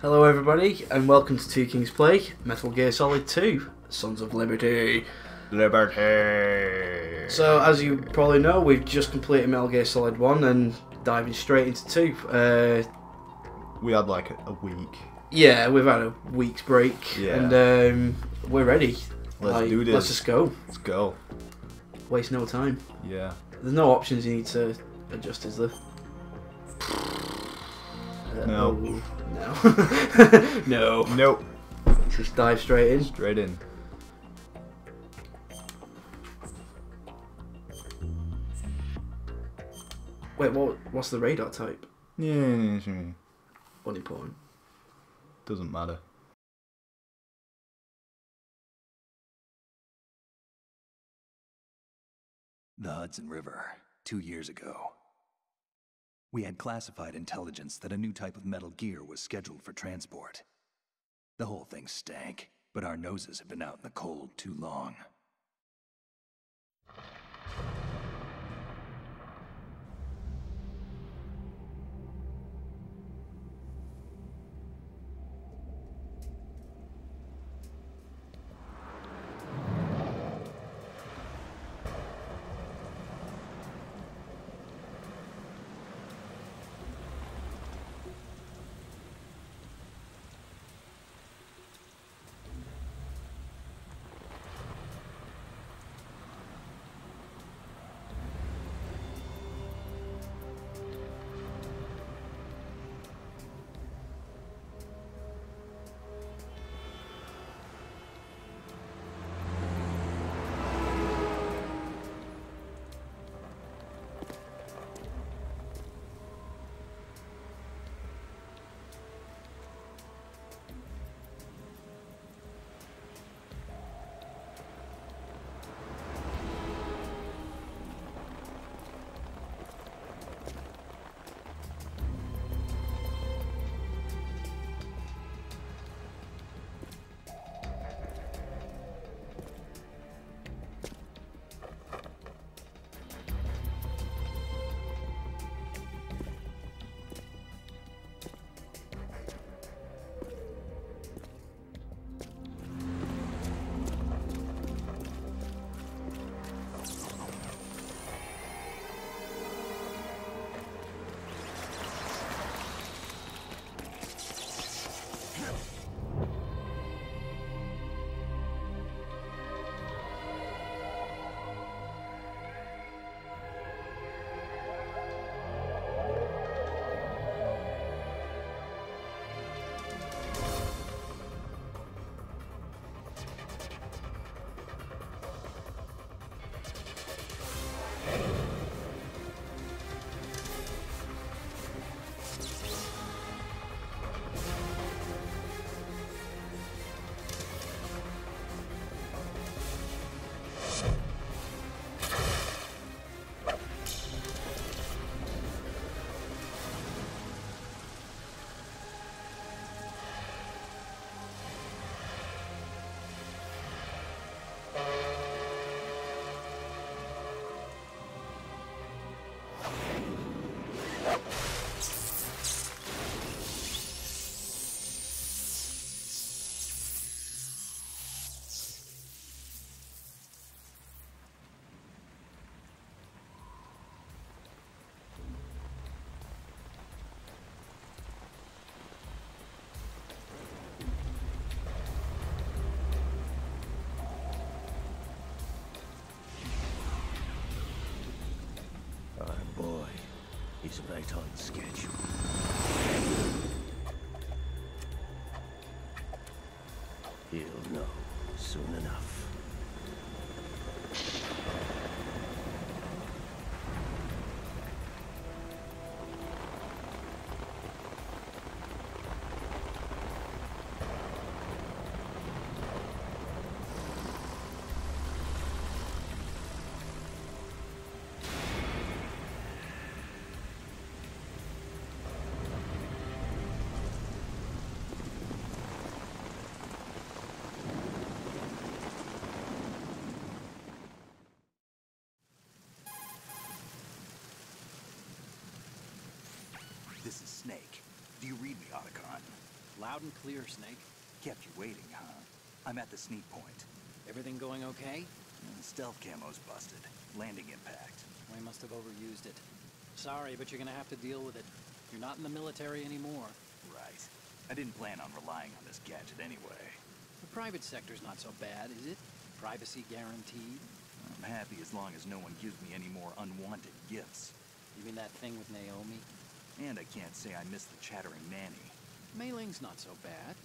Hello everybody, and welcome to Two Kings Play, Metal Gear Solid 2, Sons of Liberty. Liberty! So, as you probably know, we've just completed Metal Gear Solid 1 and diving straight into 2. We had like a week. Yeah, we've had a week's break, Yeah. and we're ready. Let's do this. Let's just go. Let's go. Waste no time. Yeah. There's no options you need to adjust, is there? No. No. No. Nope. Just dive straight in. Straight in. Wait, what's the radar type? Yeah. Unimportant. Doesn't matter. The Hudson River, 2 years ago. We had classified intelligence that a new type of metal gear was scheduled for transport. The whole thing stank, but our noses had been out in the cold too long. He's right on schedule. He'll know soon enough. This is Snake. Do you read me, Otacon? Loud and clear, Snake. Kept you waiting, huh? I'm at the sneak point. Everything going okay? The stealth camo's busted. Landing impact. We must have overused it. Sorry, but you're gonna have to deal with it. You're not in the military anymore. Right. I didn't plan on relying on this gadget anyway. The private sector's not so bad, is it? Privacy guaranteed. I'm happy as long as no one gives me any more unwanted gifts. You mean that thing with Naomi? And I can't say I miss the chattering nanny. Mei Ling's not so bad.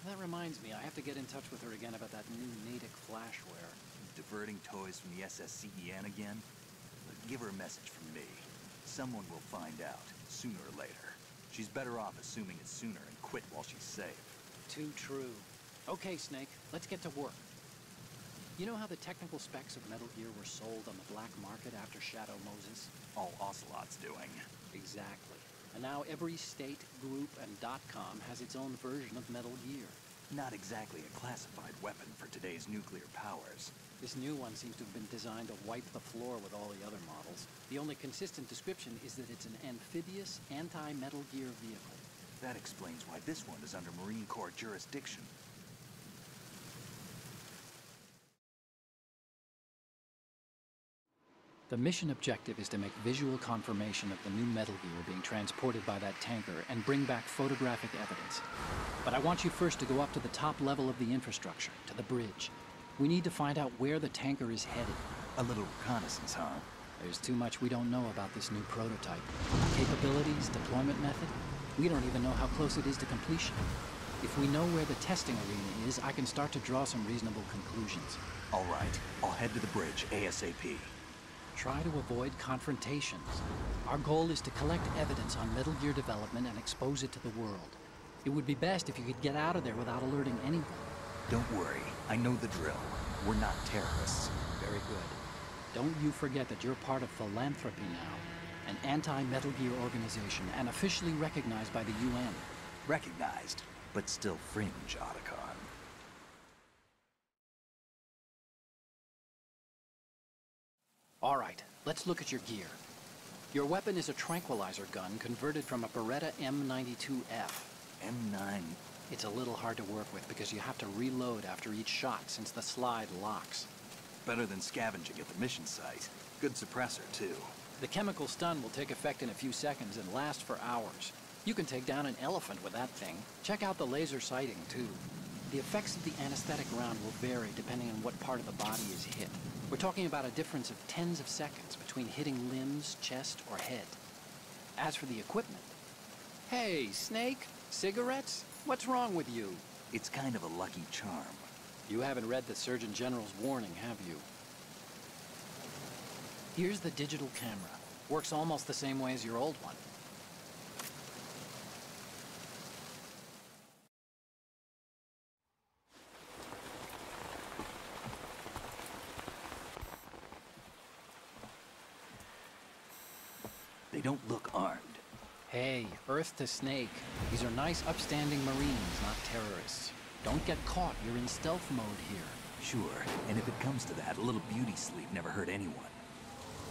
That reminds me, I have to get in touch with her again about that new Natick flashware. Diverting toys from the SSCEN again? But give her a message from me. Someone will find out, sooner or later. She's better off assuming it sooner and quit while she's safe. Too true. Okay, Snake, let's get to work. You know how the technical specs of Metal Gear were sold on the black market after Shadow Moses? All Ocelot's doing. Exactly. And now every state, group, and .com has its own version of Metal Gear. Not exactly a classified weapon for today's nuclear powers. This new one seems to have been designed to wipe the floor with all the other models. The only consistent description is that it's an amphibious, anti-Metal Gear vehicle. That explains why this one is under Marine Corps jurisdiction. The mission objective is to make visual confirmation of the new Metal Gear being transported by that tanker and bring back photographic evidence. But I want you first to go up to the top level of the infrastructure, to the bridge. We need to find out where the tanker is headed. A little reconnaissance, huh? There's too much we don't know about this new prototype. Capabilities, deployment method. We don't even know how close it is to completion. If we know where the testing arena is, I can start to draw some reasonable conclusions. All right, I'll head to the bridge ASAP. Try to avoid confrontations. Our goal is to collect evidence on Metal Gear development and expose it to the world. It would be best if you could get out of there without alerting anyone. Don't worry, I know the drill. We're not terrorists. Very good. Don't you forget that you're part of Philanthropy now, an anti-Metal Gear organization and officially recognized by the UN. Recognized, but still fringe, Otacon. All right, let's look at your gear. Your weapon is a tranquilizer gun converted from a Beretta M92F. M9. It's a little hard to work with because you have to reload after each shot since the slide locks. Better than scavenging at the mission site. Good suppressor, too. The chemical stun will take effect in a few seconds and last for hours. You can take down an elephant with that thing. Check out the laser sighting, too. The effects of the anesthetic round will vary depending on what part of the body is hit. We're talking about a difference of tens of seconds between hitting limbs, chest, or head. As for the equipment... Hey, Snake! Cigarettes? What's wrong with you? It's kind of a lucky charm. You haven't read the Surgeon General's warning, have you? Here's the digital camera. Works almost the same way as your old one. They don't look armed. Hey, Earth to Snake. These are nice, upstanding Marines, not terrorists. Don't get caught. You're in stealth mode here. Sure, and if it comes to that, a little beauty sleep never hurt anyone.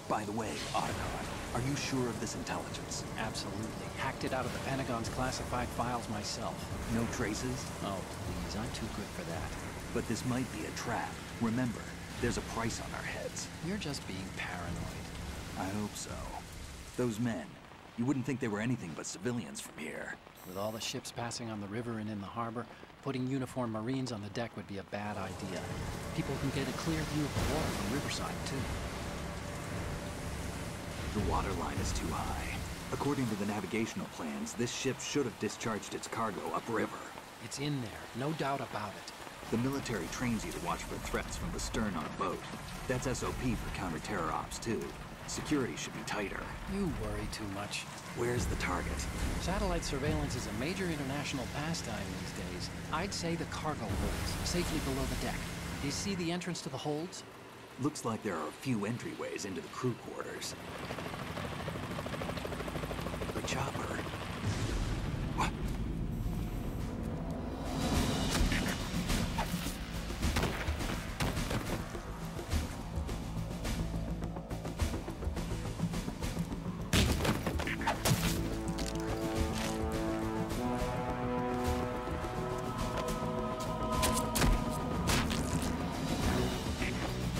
By the way, Otacon, are you sure of this intelligence? Absolutely. Hacked it out of the Pentagon's classified files myself. No traces? Oh, please, I'm too good for that. But this might be a trap. Remember, there's a price on our heads. You're just being paranoid. I hope so. Those men, you wouldn't think they were anything but civilians from here. With all the ships passing on the river and in the harbor, putting uniformed Marines on the deck would be a bad idea. People can get a clear view of the water from Riverside, too. The water line is too high. According to the navigational plans, this ship should have discharged its cargo upriver. It's in there, no doubt about it. The military trains you to watch for threats from the stern on a boat. That's SOP for counter-terror ops, too. Security should be tighter. You worry too much. Where's the target? Satellite surveillance is a major international pastime these days. I'd say the cargo holds, safely below the deck. Do you see the entrance to the holds? Looks like there are a few entryways into the crew quarters. The chopper. What?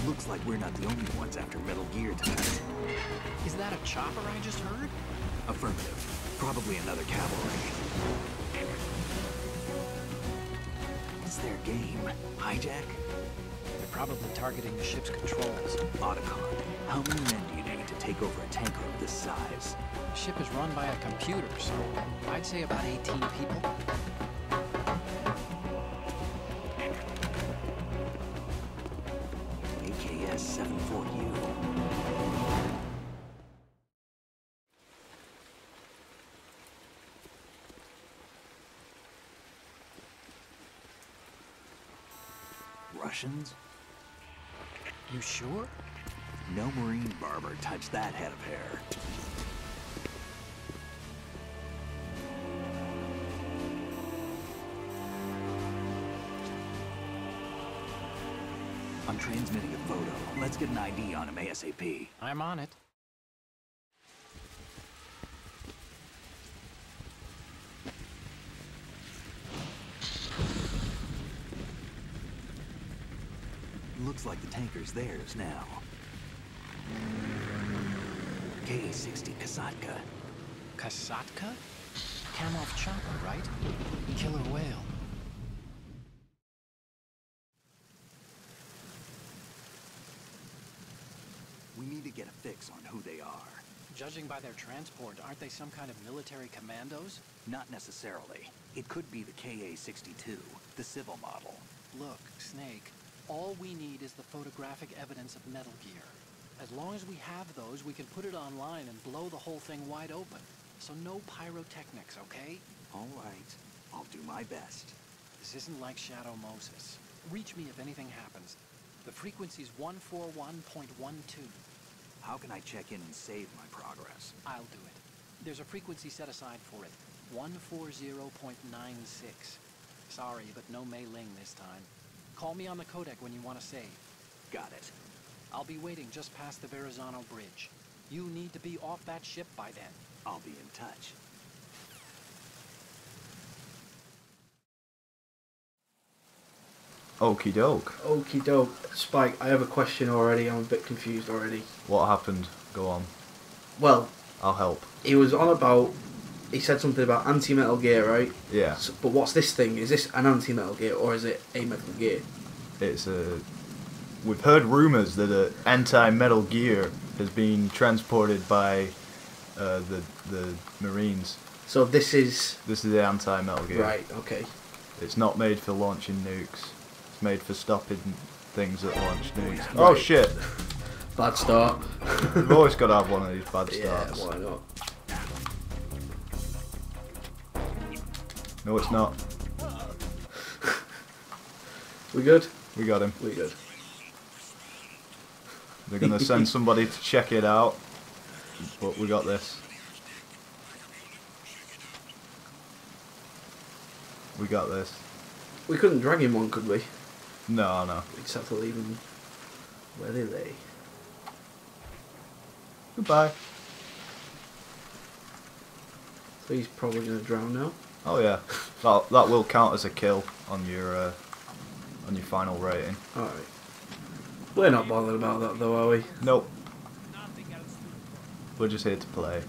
Looks like we're not the only ones after Metal Gear tonight. Is that a chopper I just heard? Affirmative. Probably another cavalry. What's their game? Hijack? They're probably targeting the ship's controls. Otacon, how many men do you need to take over a tanker of this size? The ship is run by a computer, so I'd say about 18 people. AKS 74U. Russians? You sure? No Marine barber touched that head of hair. I'm transmitting a photo. Let's get an ID on him ASAP. I'm on it. Looks like the tanker's theirs now. KA-60 Kasatka. Kasatka? Kamov chopper, right? Killer whale. We need to get a fix on who they are. Judging by their transport, aren't they some kind of military commandos? Not necessarily. It could be the KA-62, the civil model. Look, Snake, all we need is the photographic evidence of Metal Gear. As long as we have those, we can put it online and blow the whole thing wide open. So no pyrotechnics, okay? All right. I'll do my best. This isn't like Shadow Moses. Reach me if anything happens. The frequency's 141.12. How can I check in and save my progress? I'll do it. There's a frequency set aside for it. 140.96. Sorry, but no Mei Ling this time. Call me on the codec when you want to save. Got it. I'll be waiting just past the Verrazano Bridge. You need to be off that ship by then. I'll be in touch. Okie doke. Okie doke. Spike, I have a question already. I'm a bit confused already. What happened? Go on. Well, I'll help. he was on about... He said something about anti-Metal Gear, right? Yeah. So, but what's this thing? Is this an anti-Metal Gear or is it a Metal Gear? It's a... We've heard rumours that an anti-Metal Gear has been transported by the Marines. So this is... This is the anti-Metal Gear. Right, okay. It's not made for launching nukes. It's made for stopping things that launch nukes. Right. Oh shit! Bad start. We've always got to have one of these bad Yeah, starts. why not? No, it's not. We good? We got him. We good. They're going to send somebody to check it out, but we got this. We got this. We couldn't drag him on, could we? No, no. We just have to leave him where they lay. Goodbye. So he's probably going to drown now. Oh yeah, that will count as a kill on your final rating. Alright. We're not bothered about that though, are we? Nope. We're just here to play.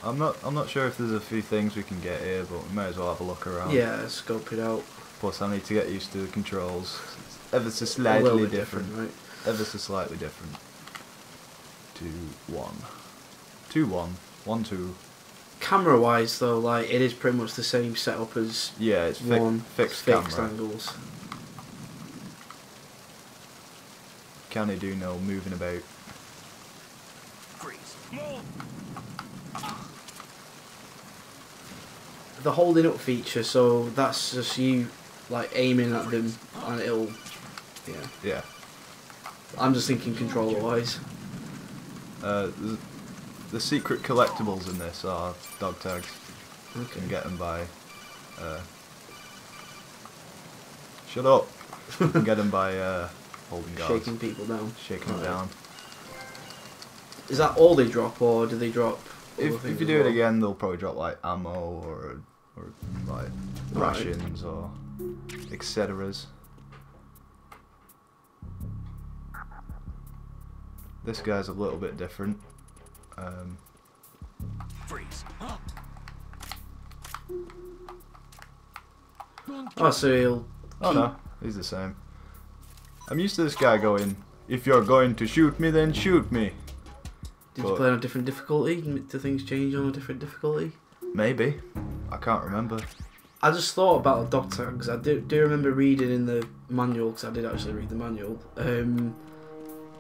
I'm not sure if there's a few things we can get here, but we may as well have a look around. Yeah, scope it out. Plus, I need to get used to the controls. It's ever so A slightly little bit different. right? Ever so slightly different. 2 1. 2 1. 1 2. Camera wise though, like it is pretty much the same setup as Yeah, it's fixed camera. angles. Can he do no moving about? Freeze. The holding up feature, so that's just you like aiming at them and it'll, yeah. Yeah. I'm just thinking controller wise. The secret collectibles in this are dog tags. You Okay. can get them by... shut up! You can get them by holding guards. Shaking people down. Shaking them Alright. down. Is that all they drop, or do they drop? other If things you as do it well? again, they'll probably drop like ammo or like rations or etceteras. This guy's a little bit different. Freeze. Oh, so he'll... Oh no, he's the same. I'm used to this guy going, if you're going to shoot me, then shoot me. Did you play on a different difficulty? Do things change on a different difficulty? Maybe. I can't remember. I just thought about the dog tags. I do remember reading in the manual, because I did actually read the manual.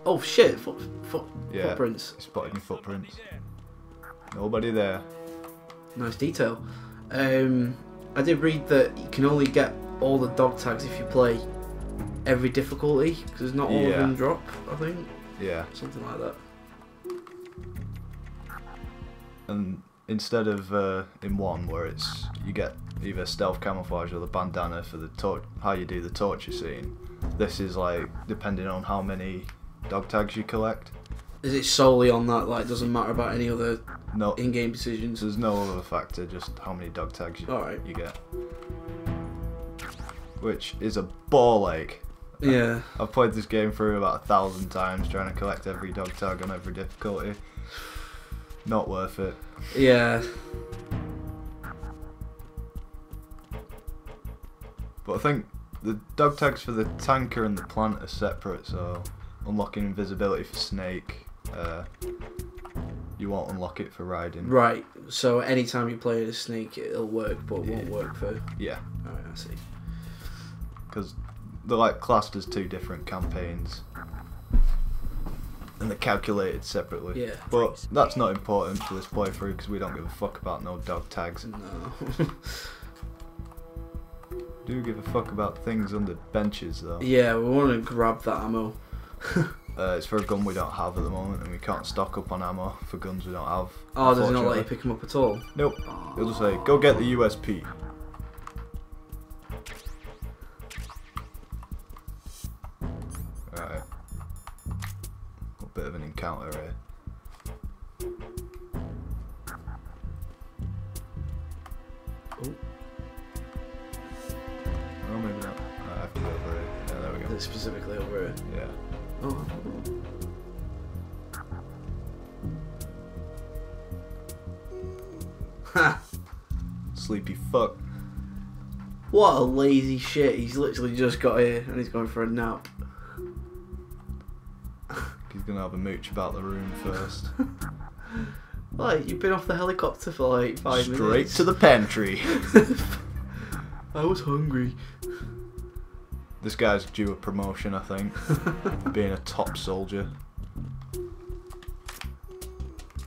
Oh shit, footprints. He's spotting your footprints. Nobody there. Nice detail. I did read that you can only get all the dog tags if you play every difficulty, because not all of them drop, I think. Yeah. Something like that. And instead of in one where it's you get either stealth camouflage or the bandana for the how you do the torture scene, this is like depending on how many dog tags you collect. Is it solely on that? Like, doesn't matter about any other No, in-game decisions? there's no other factor, just how many dog tags you get. Which is a ball ache. Yeah. I've played this game through about 1,000 times trying to collect every dog tag on every difficulty. Not worth it. Yeah. But I think the dog tags for the tanker and the plant are separate, so unlocking invisibility for Snake, you won't unlock it for riding. Right, so anytime you play as Snake it'll work, but it won't work for... Yeah. Alright, I see. Because they're like classed as two different campaigns. And they're calculated separately. Yeah. But that's not important for this playthrough because we don't give a fuck about no dog tags. No. Do give a fuck about things under benches though. Yeah, we want to grab that ammo. It's for a gun we don't have at the moment and we can't stock up on ammo for guns we don't have. Oh, does it not let you pick them up at all? Nope. It'll just say, go get the USP. Alright. A bit of an encounter here. Oh. Oh, maybe not. I have to go over it. Yeah, there we go. Specifically over here. Yeah. Oh. Ha! Sleepy fuck. What a lazy shit. He's literally just got here and he's going for a nap. He's gonna have a mooch about the room first. Like, you've been off the helicopter for like 5 minutes. Straight to the pantry. I was hungry. This guy's due a promotion, I think. Being a top soldier.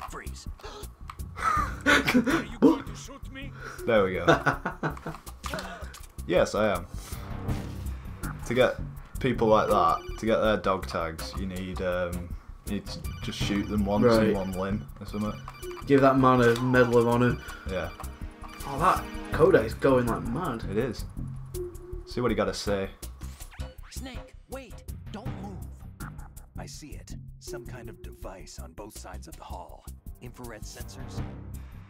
Freeze. Are you going to shoot me? There we go. Yes, I am. To get people like that, to get their dog tags, you need to just shoot them once in one limb or something. Give that man a Medal of Honor. Yeah. Oh, that Kodak's going like mad. It is. See what he got to say. Snake, wait! Don't move! I see it. Some kind of device on both sides of the hall. Infrared sensors?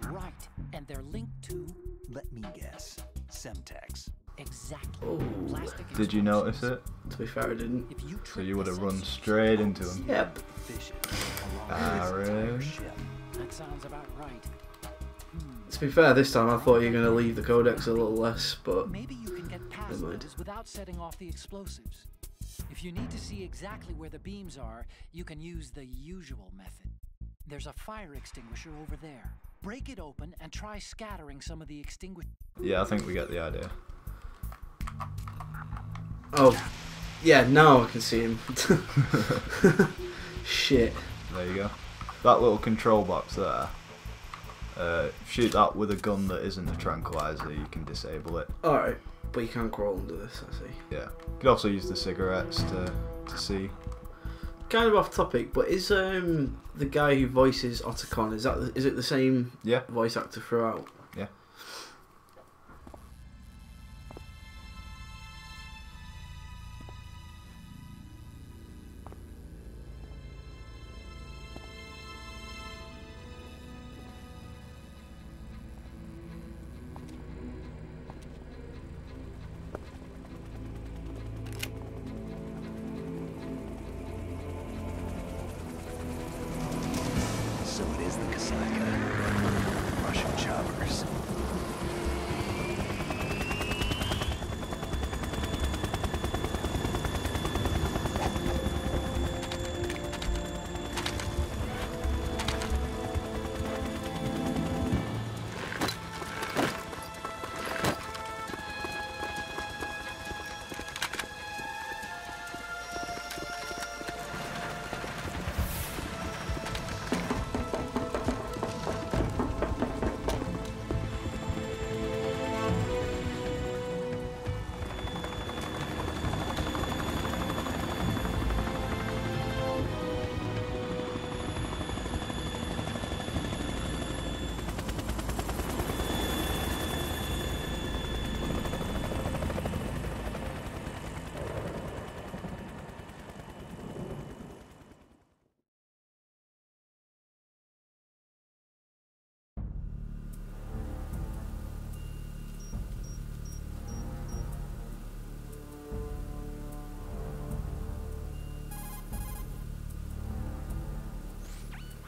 Right, and they're linked to... Let me guess. Semtex. Exactly. Oh. Plastic Did you notice it? To be fair, I didn't. If you So you would have run straight into him. Yep. Fishes. Along with this entire Aaron. ship. That sounds about right. To be fair, this time I thought you were going to leave the codex a little less, but... Maybe you can get past Never mind. those without setting off the explosives. If you need to see exactly where the beams are, you can use the usual method. There's a fire extinguisher over there. Break it open and try scattering some of the extinguish... Yeah, I think we get the idea. Oh. Yeah, now I can see him. Shit. There you go. That little control box there. Shoot that with a gun that isn't a tranquilizer, you can disable it. Alright, but you can crawl under this, I see. Yeah. You could also use the cigarettes to see. Kind of off topic, but is the guy who voices Otacon, is it the same Yeah. voice actor throughout? Yeah.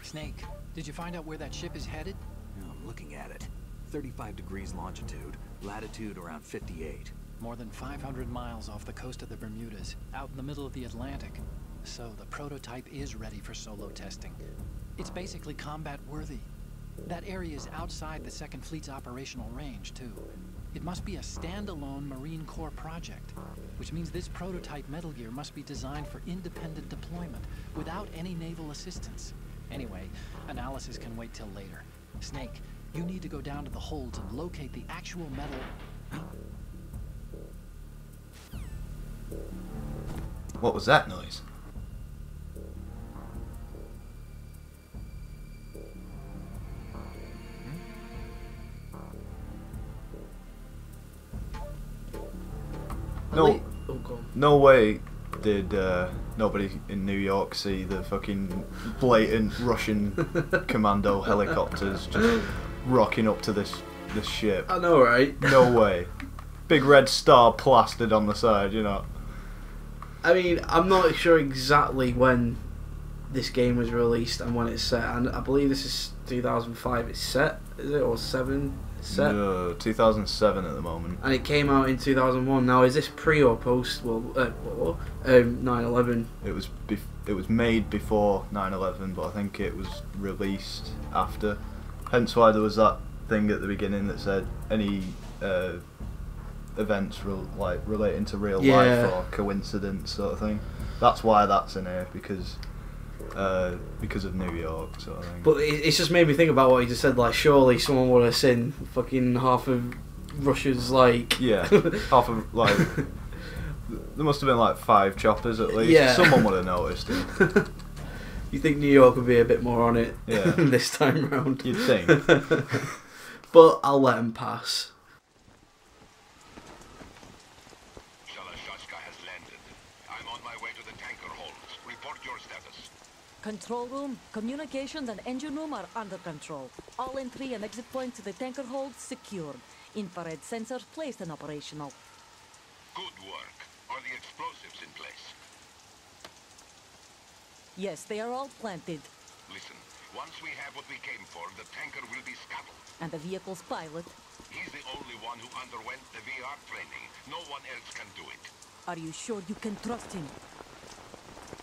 Snake, did you find out where that ship is headed? No, I'm looking at it. 35 degrees longitude, latitude around 58. More than 500 miles off the coast of the Bermudas, out in the middle of the Atlantic. So the prototype is ready for solo testing. It's basically combat worthy. That area is outside the Second Fleet's operational range, too. It must be a standalone Marine Corps project, which means this prototype Metal Gear must be designed for independent deployment, without any naval assistance. Anyway, analysis can wait till later. Snake, you need to go down to the holds and locate the actual metal... What was that noise? No way did nobody in New York see the fucking blatant Russian commando helicopters just rocking up to this ship. I know, right? No way. Big red star plastered on the side, you know. I mean, I'm not sure exactly when this game was released and when it's set, and I believe this is 2005 it's set, is it? Or 7 it's set? No, 2007 at the moment. And it came out in 2001. Now, is this pre or post 9/11? It was made before 9/11, but I think it was released after. Hence why there was that thing at the beginning that said any events relating to real life or coincidence sort of thing. That's why that's in here, because of New York sort of thing. But it's just made me think about what you just said. Like, surely someone would have seen fucking half of Russia's half of there must have been like 5 choppers at least. Yeah. Someone would have noticed it. You think New York would be a bit more on it this time round? You'd think. But I'll let him pass. Has landed. I'm on my way to the tanker holds. Report your status. Control room, communications and engine room are under control. All entry and exit points to the tanker hold secured. Infrared sensors placed and operational. Good work. Are the explosives in place? Yes, they are all planted. Listen, once we have what we came for, the tanker will be scuttled. And the vehicle's pilot? He's the only one who underwent the VR training. No one else can do it. Are you sure you can trust him?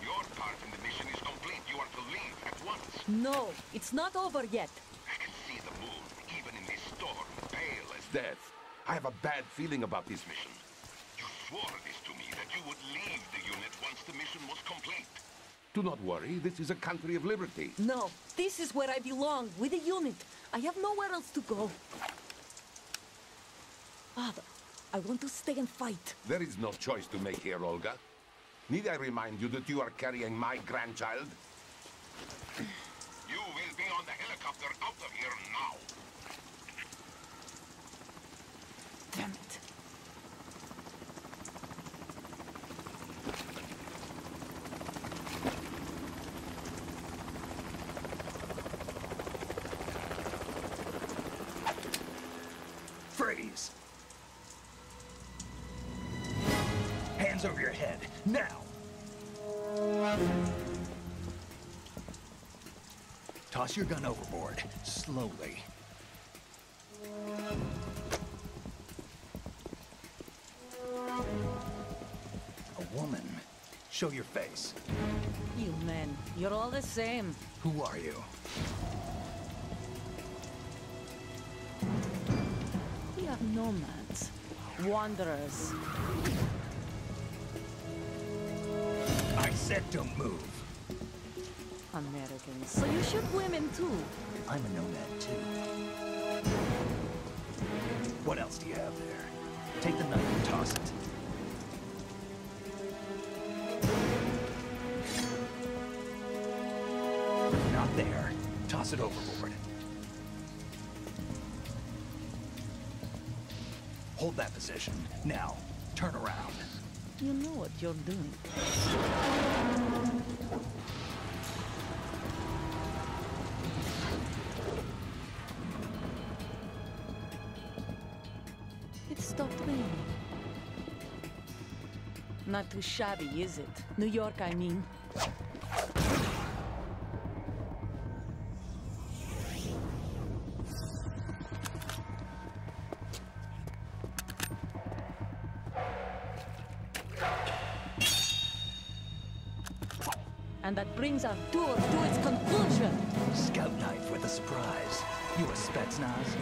Your part in the mission is complete. You are to leave at once. No, it's not over yet. I can see the moon, even in this storm, pale as death. I have a bad feeling about this mission. You swore this to me, that you would leave the unit once the mission was complete. Do not worry, this is a country of liberty. No, this is where I belong, with the unit. I have nowhere else to go. Father, I want to stay and fight. There is no choice to make here, Olga. Need I remind you that you are carrying my grandchild? You will be on the helicopter out of here now. Damn it. Freeze! Hands over your head, now! Toss your gun overboard, slowly. A woman. Show your face. You men, you're all the same. Who are you? We are nomads. Wanderers. I said don't move. Americans. So you shoot women too. I'm a nomad too. What else do you have there? Take the knife and toss it. Not there. Toss it overboard. Hold that position. Now, turn around. You know what you're doing. It stopped raining. Not too shabby, is it? New York, I mean. And that brings our tour to its conclusion. Scout knife with a surprise. You a Spetsnaz?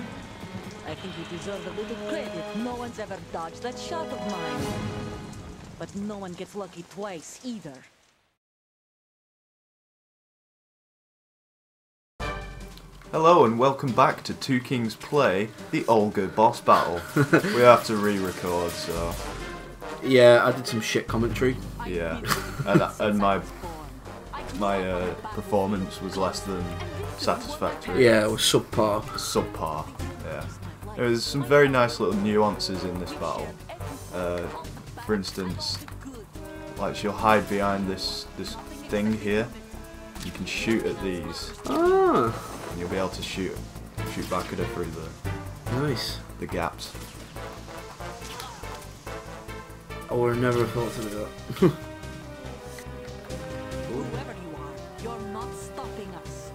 I think you deserve a little credit. No one's ever dodged that shot of mine. But no one gets lucky twice, either. Hello and welcome back to Two Kings Play, the Olga boss battle. We have to re-record, so... Yeah, I did some shit commentary. Yeah, and my performance was less than satisfactory. Yeah, it was subpar. Subpar, yeah. There's some very nice little nuances in this battle. For instance, like she'll hide behind this thing here. You can shoot at these. Ah. And you'll be able to shoot back at her through the gaps. I would have never thought to do that. Whoever you are, you're not stopping us.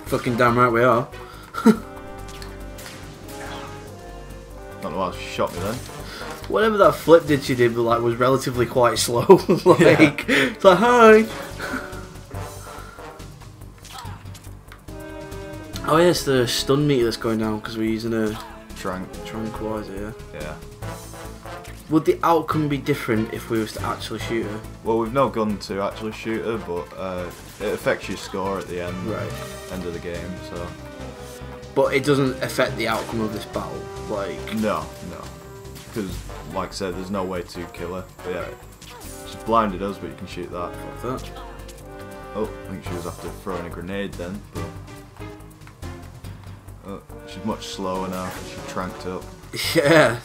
Fucking damn right we are. Don't know why she shot me then. Whatever that flip did she did was relatively quite slow. It's like, hi. Oh yes, the stun meter that's going down because we're using a tranquilizer. Yeah. Would the outcome be different if we was to actually shoot her? Well, we've no gun to actually shoot her, but it affects your score at the end, end of the game. So. But it doesn't affect the outcome of this battle, like. No, because like I said, there's no way to kill her. But yeah, she's blinded us, but you can shoot that. Fuck that. Oh, I think she was after throwing a grenade then, but. She's much slower now. She tranked up. Yeah.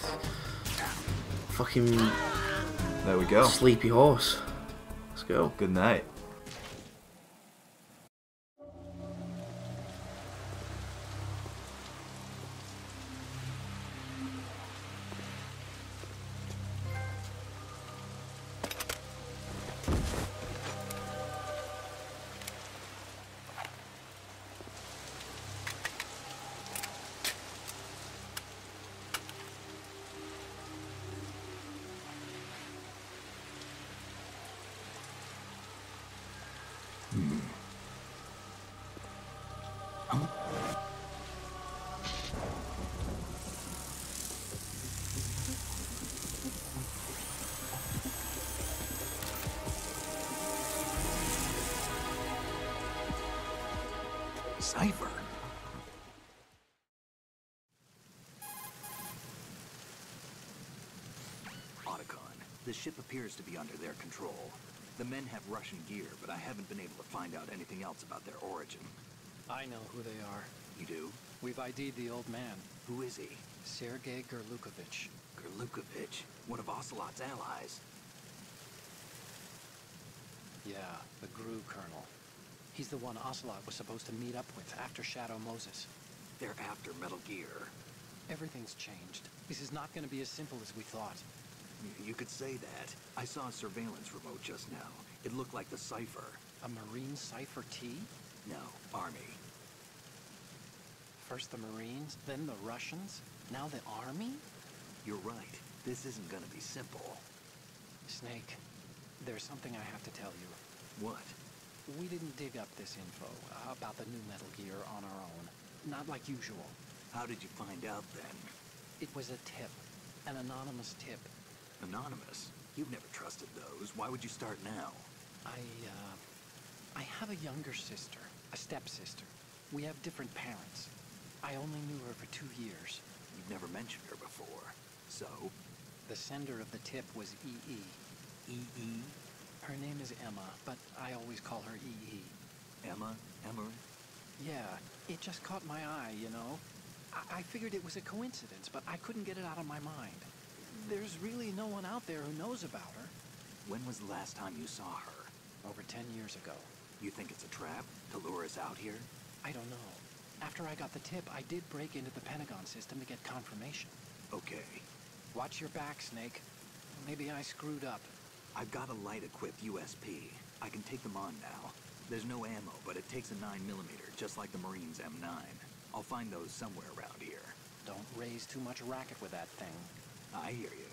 Fucking. There we go. Sleepy horse. Let's go. Good night. Cipher. Otacon, the ship appears to be under their control. The men have Russian gear, but I haven't been able to find out anything else about their origin. I know who they are. You do? We've ID'd the old man. Who is he? Sergei Gerlukovich. Gerlukovich, one of Ocelot's allies. Yeah, the GRU colonel. He's the one Ocelot was supposed to meet up with after Shadow Moses. They're after Metal Gear. Everything's changed. This is not going to be as simple as we thought. You could say that. I saw a surveillance remote just now. It looked like the Cipher. A Marine Cipher T? No, Army. First the Marines, then the Russians, now the Army? You're right. This isn't gonna be simple. Snake, there's something I have to tell you. What? We didn't dig up this info about the new Metal Gear on our own. Not like usual. How did you find out then? It was a tip. An anonymous tip. Anonymous? You've never trusted those. Why would you start now? I have a younger sister, a stepsister. We have different parents. I only knew her for 2 years. You've never mentioned her before. So? The sender of the tip was E.E. E.E.? Her name is Emma, but I always call her E.E. Emma? Emma? Yeah, it just caught my eye, you know? I figured it was a coincidence, but I couldn't get it out of my mind. There's really no one out there who knows about her. When was the last time you saw her? Over 10 years ago. You think it's a trap to lure us out here? I don't know. After I got the tip, I did break into the Pentagon system to get confirmation. Okay. Watch your back, Snake. Maybe I screwed up. I've got a light-equipped USP. I can take them on now. There's no ammo, but it takes a 9mm, just like the Marines' M9. I'll find those somewhere around here. Don't raise too much racket with that thing. I hear you.